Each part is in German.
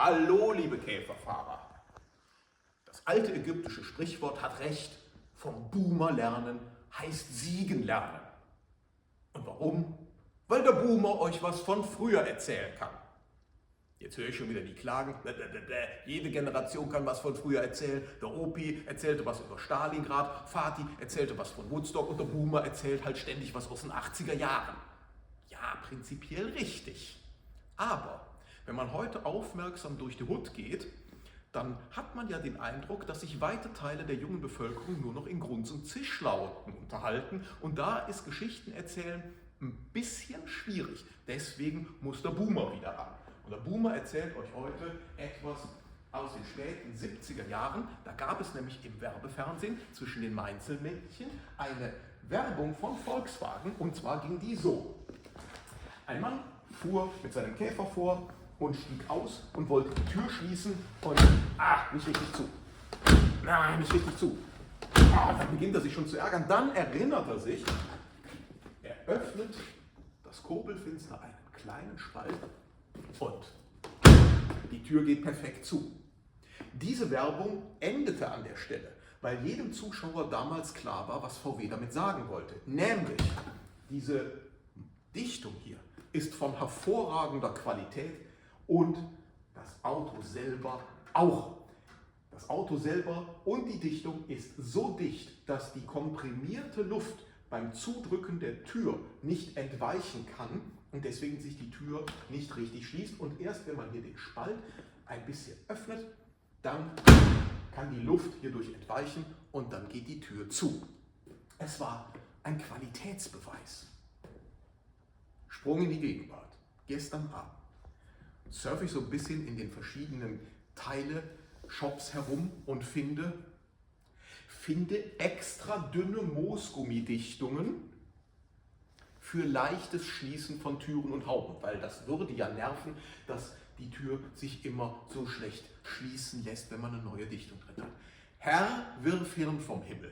Hallo, liebe Käferfahrer. Das alte ägyptische Sprichwort hat recht. Vom Boomer lernen heißt Siegen lernen. Und warum? Weil der Boomer euch was von früher erzählen kann. Jetzt höre ich schon wieder die Klagen. Jede Generation kann was von früher erzählen. Der Opi erzählte was über Stalingrad, Fatih erzählte was von Woodstock und der Boomer erzählt halt ständig was aus den 80er Jahren. Ja, prinzipiell richtig. Aber wenn man heute aufmerksam durch die Hut geht, dann hat man ja den Eindruck, dass sich weite Teile der jungen Bevölkerung nur noch in Grunz- und Zischlauten unterhalten. Und da ist Geschichten erzählen ein bisschen schwierig. Deswegen muss der Boomer wieder ran. Und der Boomer erzählt euch heute etwas aus den späten 70er Jahren. Da gab es nämlich im Werbefernsehen zwischen den Mainzelmännchen eine Werbung von Volkswagen. Und zwar ging die so. Ein Mann fuhr mit seinem Käfer vor und stieg aus und wollte die Tür schließen und nicht richtig zu. Nein, nicht richtig zu. Dann beginnt er sich schon zu ärgern. Dann erinnert er sich, er öffnet das Kurbelfenster einen kleinen Spalt und die Tür geht perfekt zu. Diese Werbung endete an der Stelle, weil jedem Zuschauer damals klar war, was VW damit sagen wollte. Nämlich, diese Dichtung hier ist von hervorragender Qualität und das Auto selber auch. Das Auto selber und die Dichtung ist so dicht, dass die komprimierte Luft beim Zudrücken der Tür nicht entweichen kann und deswegen sich die Tür nicht richtig schließt. Und erst wenn man hier den Spalt ein bisschen öffnet, dann kann die Luft hierdurch entweichen und dann geht die Tür zu. Es war ein Qualitätsbeweis. Sprung in die Gegenwart. Gestern Abend surfe ich so ein bisschen in den verschiedenen Teile-Shops herum und finde extra dünne Moosgummidichtungen für leichtes Schließen von Türen und Hauben, weil das würde ja nerven, dass die Tür sich immer so schlecht schließen lässt, wenn man eine neue Dichtung drin hat. Herr, wirf Hirn vom Himmel.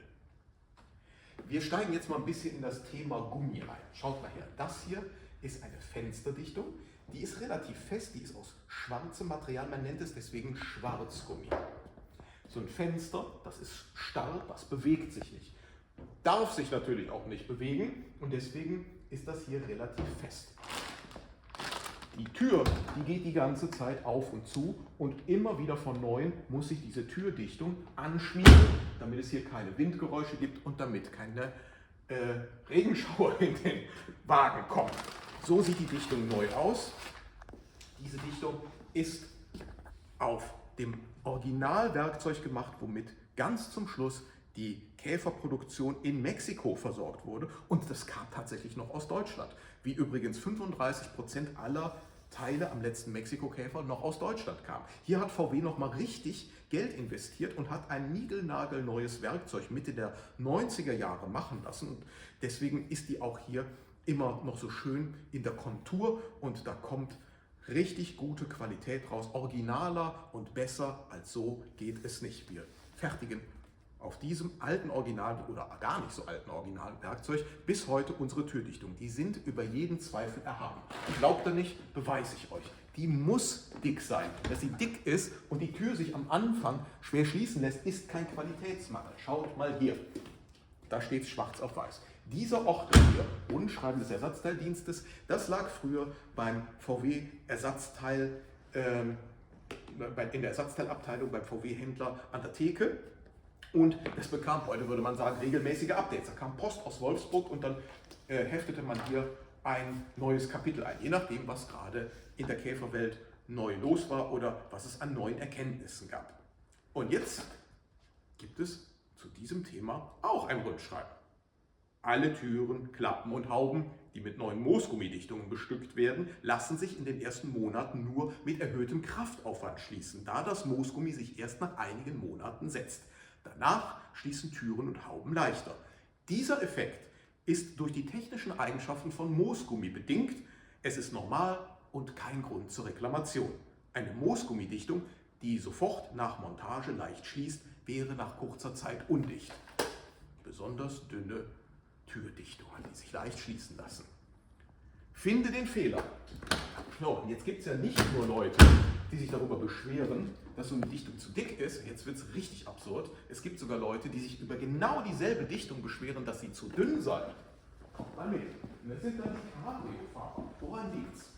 Wir steigen jetzt mal ein bisschen in das Thema Gummi rein. Schaut mal her, das hier ist eine Fensterdichtung. Die ist relativ fest, die ist aus schwarzem Material, man nennt es deswegen Schwarzgummi. So ein Fenster, das ist starr, das bewegt sich nicht. Darf sich natürlich auch nicht bewegen und deswegen ist das hier relativ fest. Die Tür, die geht die ganze Zeit auf und zu und immer wieder von neuem muss sich diese Türdichtung anschmiegen, damit es hier keine Windgeräusche gibt und damit keine Regenschauer in den Wagen kommen. So sieht die Dichtung neu aus. Diese Dichtung ist auf dem Originalwerkzeug gema% womit ganz zum Schluss die Käferproduktion in Mexiko versorgt wurde. Und das kam tatsächlich noch aus Deutschland. Wie übrigens 35% aller Teile am letzten Mexiko-Käfer noch aus Deutschland kamen. Hier hat VW nochmal richtig Geld investiert und hat ein niegelnagelneues Werkzeug Mitte der 90er Jahre machen lassen. Und deswegen ist die auch hier immer noch so schön in der Kontur und da kommt richtig gute Qualität raus. Originaler und besser als so geht es nicht. Wir fertigen auf diesem alten Original oder gar nicht so alten Originalwerkzeug bis heute unsere Türdichtung. Die sind über jeden Zweifel erhaben. Glaubt ihr nicht, beweise ich euch. Die muss dick sein. Dass sie dick ist und die Tür sich am Anfang schwer schließen lässt, ist kein Qualitätsmangel. Schaut mal hier. Da steht es schwarz auf weiß. Dieser Ordner hier, Unschreiben des Ersatzteildienstes, das lag früher beim VW-Ersatzteil, in der Ersatzteilabteilung beim VW-Händler an der Theke. Und es bekam, heute würde man sagen, regelmäßige Updates. Da kam Post aus Wolfsburg und dann heftete man hier ein neues Kapitel ein, je nachdem, was gerade in der Käferwelt neu los war oder was es an neuen Erkenntnissen gab. Und jetzt gibt es zu diesem Thema auch ein Rundschreiben. Alle Türen, Klappen und Hauben, die mit neuen Moosgummidichtungen bestückt werden, lassen sich in den ersten Monaten nur mit erhöhtem Kraftaufwand schließen, da das Moosgummi sich erst nach einigen Monaten setzt. Danach schließen Türen und Hauben leichter. Dieser Effekt ist durch die technischen Eigenschaften von Moosgummi bedingt. Es ist normal und kein Grund zur Reklamation. Eine Moosgummidichtung, die sofort nach Montage leicht schließt, wäre nach kurzer Zeit undicht. Besonders dünne Türdichtungen, die sich leicht schließen lassen. Finde den Fehler. So, und jetzt gibt es ja nicht nur Leute, die sich darüber beschweren, dass so eine Dichtung zu dick ist. Jetzt wird es richtig absurd. Es gibt sogar Leute, die sich über genau dieselbe Dichtung beschweren, dass sie zu dünn sei. Kommt mal mit. Und das sind dann die Cabrio-Fahrer. Woran liegt's?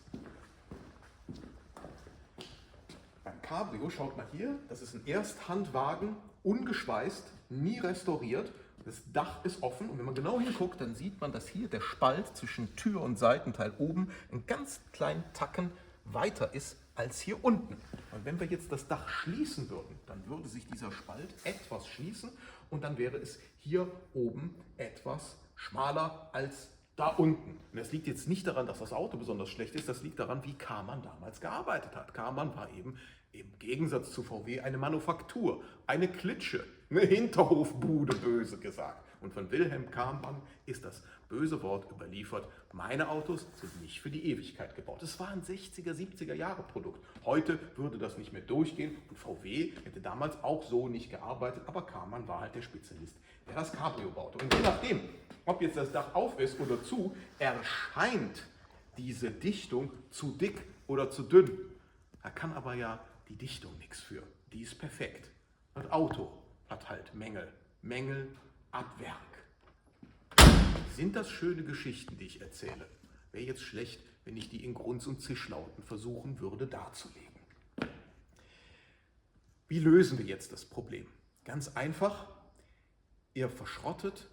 Beim Cabrio, schaut mal hier, das ist ein Ersthandwagen, ungeschweißt, nie restauriert. Das Dach ist offen und wenn man genau hinguckt, dann sieht man, dass hier der Spalt zwischen Tür und Seitenteil oben einen ganz kleinen Tacken weiter ist als hier unten. Und wenn wir jetzt das Dach schließen würden, dann würde sich dieser Spalt etwas schließen und dann wäre es hier oben etwas schmaler als da unten. Und das liegt jetzt nicht daran, dass das Auto besonders schlecht ist, das liegt daran, wie Karmann damals gearbeitet hat. Karmann war eben im Gegensatz zu VW eine Manufaktur, eine Klitsche, eine Hinterhofbude, böse gesagt. Und von Wilhelm Karmann ist das böse Wort überliefert: Meine Autos sind nicht für die Ewigkeit gebaut. Es war ein 60er, 70er Jahre Produkt. Heute würde das nicht mehr durchgehen und VW hätte damals auch so nicht gearbeitet, aber Karmann war halt der Spezialist, der das Cabrio baute. Und je nachdem, ob jetzt das Dach auf ist oder zu, erscheint diese Dichtung zu dick oder zu dünn. Da kann aber ja die Dichtung nichts für. Die ist perfekt. Das Auto hat halt Mängel. Mängel ab Werk. Sind das schöne Geschichten, die ich erzähle? Wäre jetzt schlecht, wenn ich die in Grunz- und Zischlauten versuchen würde darzulegen. Wie lösen wir jetzt das Problem? Ganz einfach, ihr verschrottet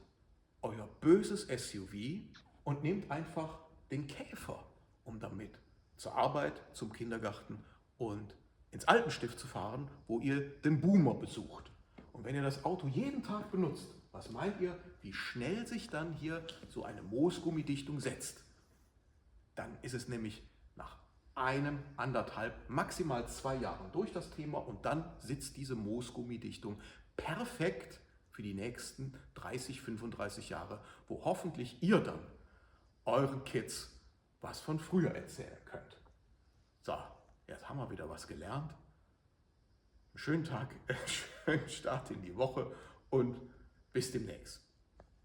euer böses SUV und nehmt einfach den Käfer, um damit zur Arbeit, zum Kindergarten und ins Altenstift zu fahren, wo ihr den Boomer besucht. Und wenn ihr das Auto jeden Tag benutzt, was meint ihr, wie schnell sich dann hier so eine Moosgummidichtung setzt? Dann ist es nämlich nach einem, anderthalb, maximal 2 Jahren durch das Thema und dann sitzt diese Moosgummidichtung perfekt für die nächsten 30, 35 Jahre, wo hoffentlich ihr dann euren Kids was von früher erzählen könnt. So, jetzt haben wir wieder was gelernt. Schönen Tag, schönen Start in die Woche und bis demnächst.